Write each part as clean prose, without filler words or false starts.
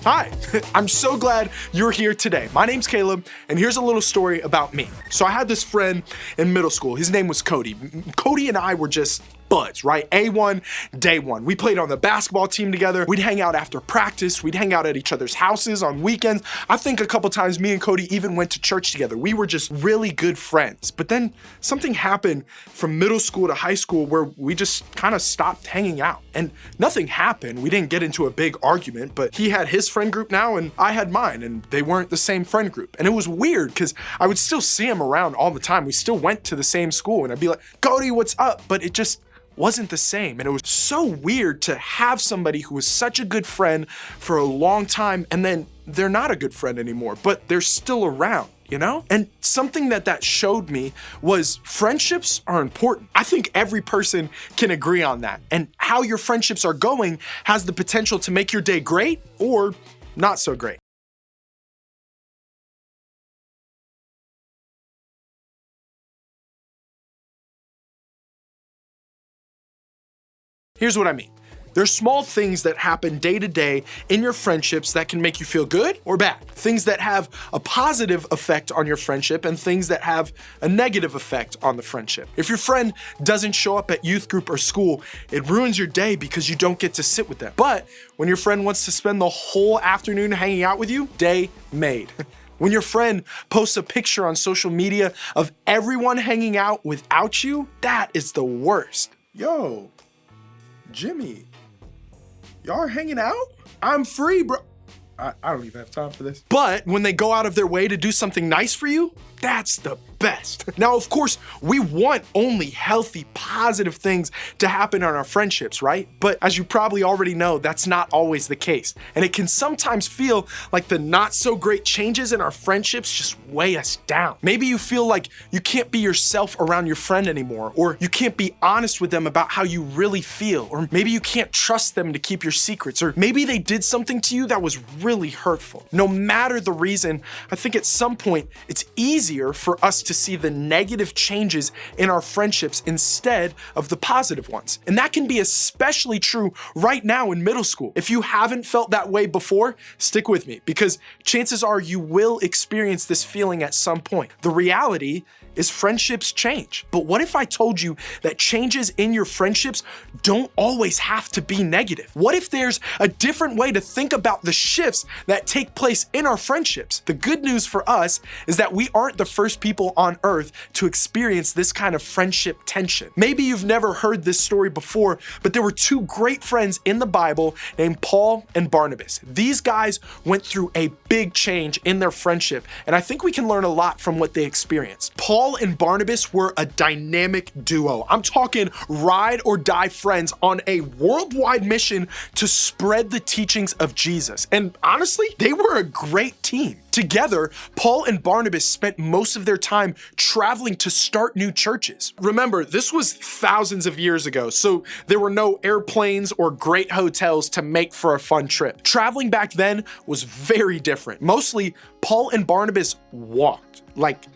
Hi, I'm so glad you're here today. My name's Caleb, and here's a little story about me. So I had this friend in middle school. His name was Cody. Cody and I were just buds, right? A1, day one. We played on the basketball team together. We'd hang out after practice. We'd hang out at each other's houses on weekends. I think a couple times me and Cody even went to church together. We were just really good friends. But then something happened from middle school to high school where we just kind of stopped hanging out. And nothing happened. We didn't get into a big argument, but he had his friend group now and I had mine, and they weren't the same friend group. And it was weird because I would still see him around all the time. We still went to the same school and I'd be like, Cody, what's up? But it just wasn't the same. And it was so weird to have somebody who was such a good friend for a long time and then they're not a good friend anymore, but they're still around. You know? And something that showed me was friendships are important. I think every person can agree on that. And how your friendships are going has the potential to make your day great or not so great. Here's what I mean. There's small things that happen day to day in your friendships that can make you feel good or bad. Things that have a positive effect on your friendship and things that have a negative effect on the friendship. If your friend doesn't show up at youth group or school, it ruins your day because you don't get to sit with them. But when your friend wants to spend the whole afternoon hanging out with you, day made. When your friend posts a picture on social media of everyone hanging out without you, that is the worst. Yo, Jimmy. Y'all are hanging out? I'm free, bro. I don't even have time for this. But when they go out of their way to do something nice for you, that's the best. Now, of course, we want only healthy, positive things to happen in our friendships, right? But as you probably already know, that's not always the case. And it can sometimes feel like the not so great changes in our friendships just weigh us down. Maybe you feel like you can't be yourself around your friend anymore, or you can't be honest with them about how you really feel, or maybe you can't trust them to keep your secrets, or maybe they did something to you that was really hurtful. No matter the reason, I think at some point it's easier for us to see the negative changes in our friendships instead of the positive ones. And that can be especially true right now in middle school. If you haven't felt that way before, stick with me because chances are you will experience this feeling at some point. The reality is friendships change. But what if I told you that changes in your friendships don't always have to be negative? What if there's a different way to think about the shifts that take place in our friendships? The good news for us is that we aren't the first people on earth to experience this kind of friendship tension. Maybe you've never heard this story before, but there were two great friends in the Bible named Paul and Barnabas. These guys went through a big change in their friendship, and I think we can learn a lot from what they experienced. Paul and Barnabas were a dynamic duo. I'm talking ride or die friends on a worldwide mission to spread the teachings of Jesus. And honestly, they were a great team. Together, Paul and Barnabas spent most of their time traveling to start new churches. Remember, this was thousands of years ago, so there were no airplanes or great hotels to make for a fun trip. Traveling back then was very different. Mostly, Paul and Barnabas walked, like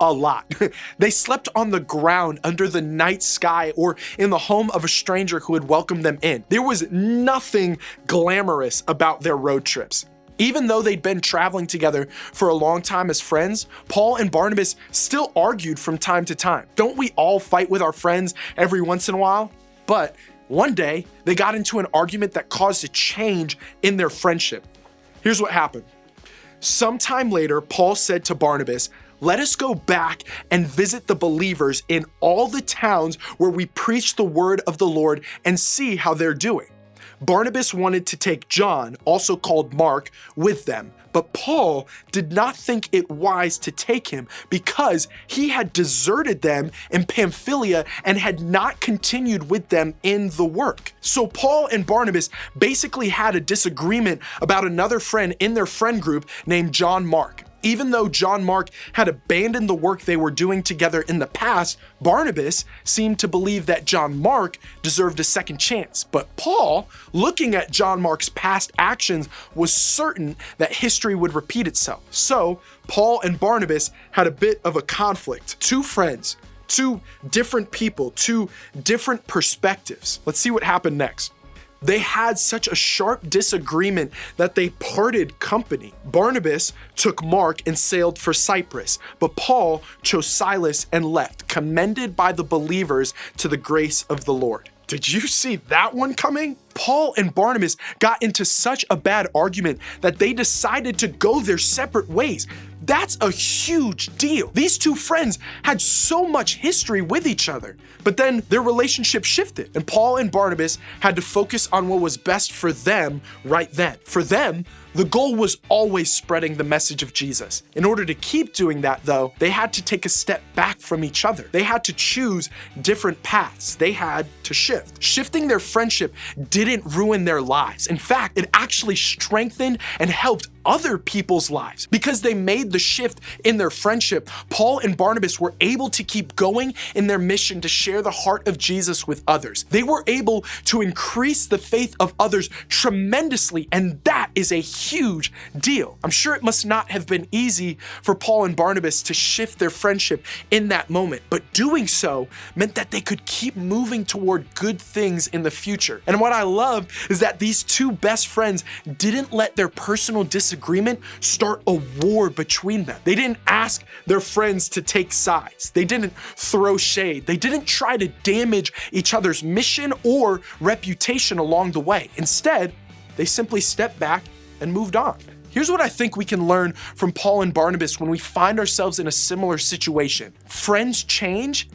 a lot. They slept on the ground under the night sky or in the home of a stranger who had welcomed them in. There was nothing glamorous about their road trips. Even though they'd been traveling together for a long time as friends, Paul and Barnabas still argued from time to time. Don't we all fight with our friends every once in a while? But one day, they got into an argument that caused a change in their friendship. Here's what happened. Sometime later, Paul said to Barnabas, "Let us go back and visit the believers in all the towns where we preach the word of the Lord and see how they're doing." Barnabas wanted to take John, also called Mark, with them, but Paul did not think it wise to take him because he had deserted them in Pamphylia and had not continued with them in the work. So Paul and Barnabas basically had a disagreement about another friend in their friend group named John Mark. Even though John Mark had abandoned the work they were doing together in the past, Barnabas seemed to believe that John Mark deserved a second chance. But Paul, looking at John Mark's past actions, was certain that history would repeat itself. So Paul and Barnabas had a bit of a conflict. Two friends, two different people, two different perspectives. Let's see what happened next. They had such a sharp disagreement that they parted company. Barnabas took Mark and sailed for Cyprus, but Paul chose Silas and left, commended by the believers to the grace of the Lord. Did you see that one coming? Paul and Barnabas got into such a bad argument that they decided to go their separate ways. That's a huge deal. These two friends had so much history with each other, but then their relationship shifted, and Paul and Barnabas had to focus on what was best for them right then. For them, the goal was always spreading the message of Jesus. In order to keep doing that, though, they had to take a step back from each other. They had to choose different paths. They had to shift. Shifting their friendship didn't ruin their lives. In fact, it actually strengthened and helped other people's lives. Because they made the shift in their friendship, Paul and Barnabas were able to keep going in their mission to share the heart of Jesus with others. They were able to increase the faith of others tremendously, and that is a huge deal. I'm sure it must not have been easy for Paul and Barnabas to shift their friendship in that moment, but doing so meant that they could keep moving toward good things in the future. And what I love is that these two best friends didn't let their personal disagreement start a war between them. They didn't ask their friends to take sides. They didn't throw shade. They didn't try to damage each other's mission or reputation along the way. Instead, they simply stepped back and moved on. Here's what I think we can learn from Paul and Barnabas when we find ourselves in a similar situation. Friends change,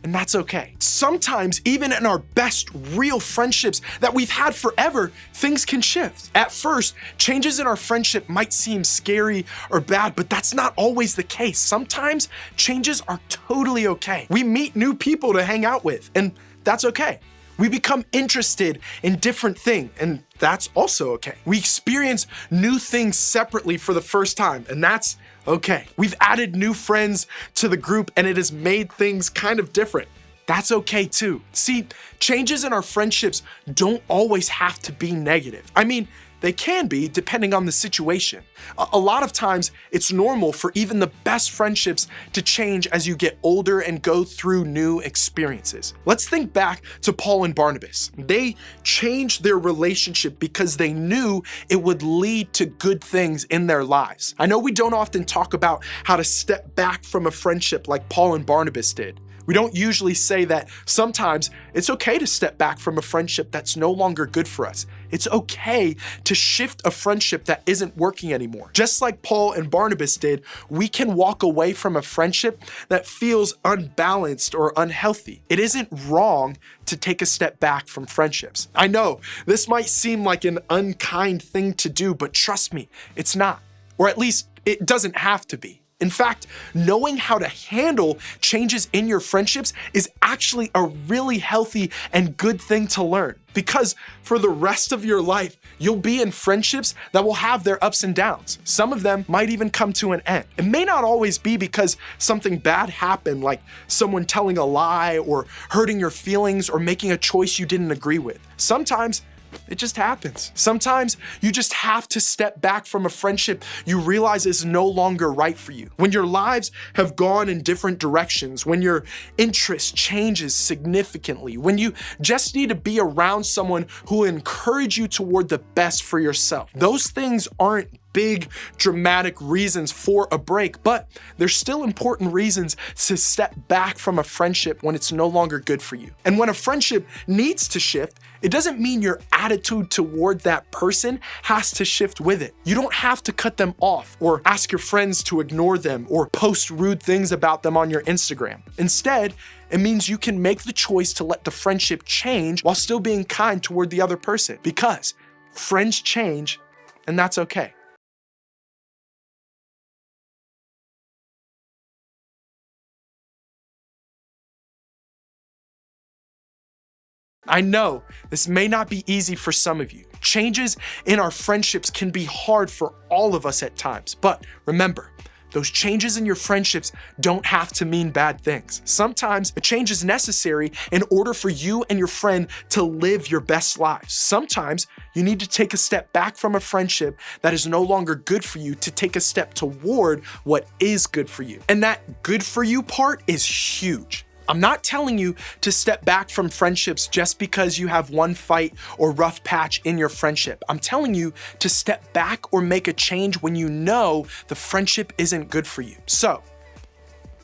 and that's okay. Sometimes, even in our best real friendships that we've had forever, things can shift. At first, changes in our friendship might seem scary or bad, but that's not always the case. Sometimes changes are totally okay. We meet new people to hang out with, and that's okay. We become interested in different things, and that's also okay. We experience new things separately for the first time, and that's okay. We've added new friends to the group, and it has made things kind of different. That's okay too. See, changes in our friendships don't always have to be negative. I mean, they can be depending on the situation. A lot of times, it's normal for even the best friendships to change as you get older and go through new experiences. Let's think back to Paul and Barnabas. They changed their relationship because they knew it would lead to good things in their lives. I know we don't often talk about how to step back from a friendship like Paul and Barnabas did. We don't usually say that sometimes it's okay to step back from a friendship that's no longer good for us. It's okay to shift a friendship that isn't working anymore. Just like Paul and Barnabas did, we can walk away from a friendship that feels unbalanced or unhealthy. It isn't wrong to take a step back from friendships. I know this might seem like an unkind thing to do, but trust me, it's not. Or at least it doesn't have to be. In fact, knowing how to handle changes in your friendships is actually a really healthy and good thing to learn, because for the rest of your life, you'll be in friendships that will have their ups and downs. Some of them might even come to an end. It may not always be because something bad happened, like someone telling a lie or hurting your feelings or making a choice you didn't agree with. Sometimes it just happens. Sometimes you just have to step back from a friendship you realize is no longer right for you. When your lives have gone in different directions, when your interest changes significantly, when you just need to be around someone who will encourage you toward the best for yourself. Those things aren't big, dramatic reasons for a break, but they're still important reasons to step back from a friendship when it's no longer good for you. And when a friendship needs to shift, it doesn't mean your attitude toward that person has to shift with it. You don't have to cut them off or ask your friends to ignore them or post rude things about them on your Instagram. Instead, it means you can make the choice to let the friendship change while still being kind toward the other person, because friends change, and that's okay. I know this may not be easy for some of you. Changes in our friendships can be hard for all of us at times, but remember, those changes in your friendships don't have to mean bad things. Sometimes a change is necessary in order for you and your friend to live your best lives. Sometimes you need to take a step back from a friendship that is no longer good for you to take a step toward what is good for you. And that good for you part is huge. I'm not telling you to step back from friendships just because you have one fight or rough patch in your friendship. I'm telling you to step back or make a change when you know the friendship isn't good for you. So,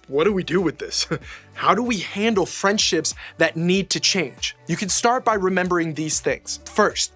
what do we do with this? How do we handle friendships that need to change? You can start by remembering these things. First,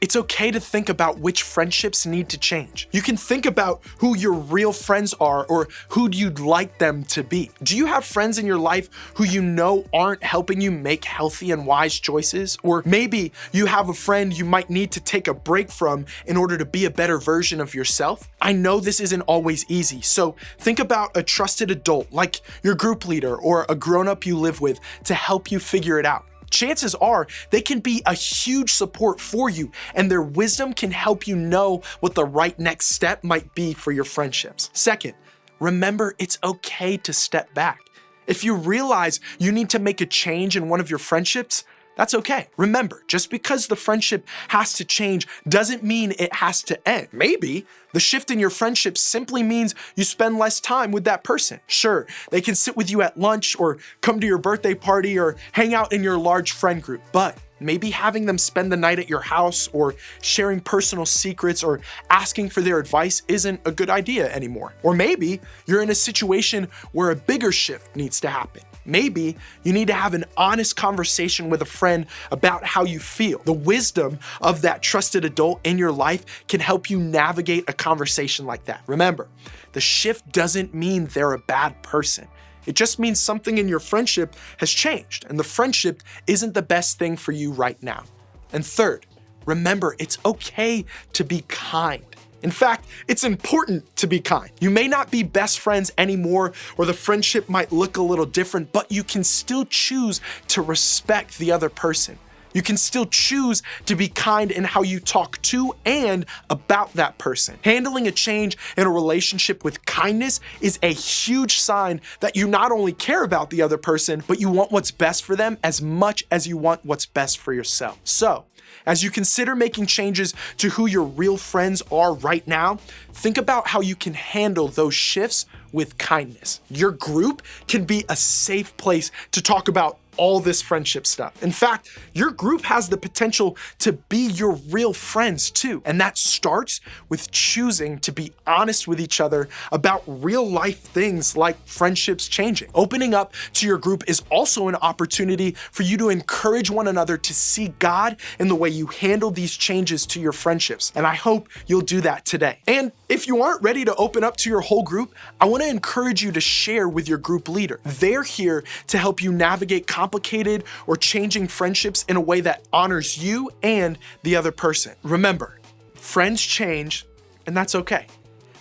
it's okay to think about which friendships need to change. You can think about who your real friends are or who you'd like them to be. Do you have friends in your life who you know aren't helping you make healthy and wise choices? Or maybe you have a friend you might need to take a break from in order to be a better version of yourself. I know this isn't always easy, so think about a trusted adult like your group leader or a grown-up you live with to help you figure it out. Chances are they can be a huge support for you, and their wisdom can help you know what the right next step might be for your friendships. Second, remember it's okay to step back. If you realize you need to make a change in one of your friendships, that's okay. Remember, just because the friendship has to change doesn't mean it has to end. Maybe the shift in your friendship simply means you spend less time with that person. Sure, they can sit with you at lunch or come to your birthday party or hang out in your large friend group, but maybe having them spend the night at your house or sharing personal secrets or asking for their advice isn't a good idea anymore. Or maybe you're in a situation where a bigger shift needs to happen. Maybe you need to have an honest conversation with a friend about how you feel. The wisdom of that trusted adult in your life can help you navigate a conversation like that. Remember, the shift doesn't mean they're a bad person. It just means something in your friendship has changed, and the friendship isn't the best thing for you right now. And third, remember, it's okay to be kind. In fact, it's important to be kind. You may not be best friends anymore, or the friendship might look a little different, but you can still choose to respect the other person. You can still choose to be kind in how you talk to and about that person. Handling a change in a relationship with kindness is a huge sign that you not only care about the other person, but you want what's best for them as much as you want what's best for yourself. So, as you consider making changes to who your real friends are right now, think about how you can handle those shifts with kindness. Your group can be a safe place to talk about all this friendship stuff. In fact, your group has the potential to be your real friends too. And that starts with choosing to be honest with each other about real life things like friendships changing. Opening up to your group is also an opportunity for you to encourage one another to see God in the way you handle these changes to your friendships. And I hope you'll do that today. And if you aren't ready to open up to your whole group, I want to encourage you to share with your group leader. They're here to help you navigate complicated or changing friendships in a way that honors you and the other person. Remember, friends change, and that's okay.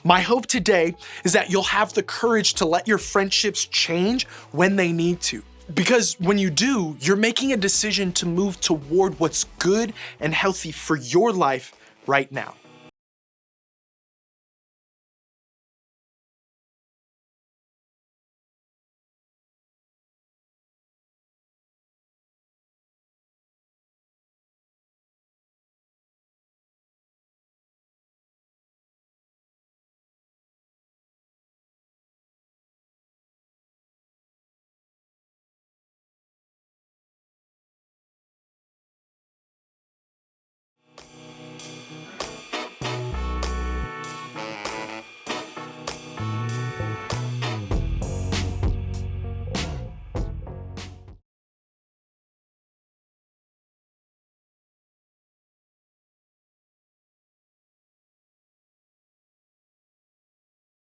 My hope today is that you'll have the courage to let your friendships change when they need to. Because when you do, you're making a decision to move toward what's good and healthy for your life right now.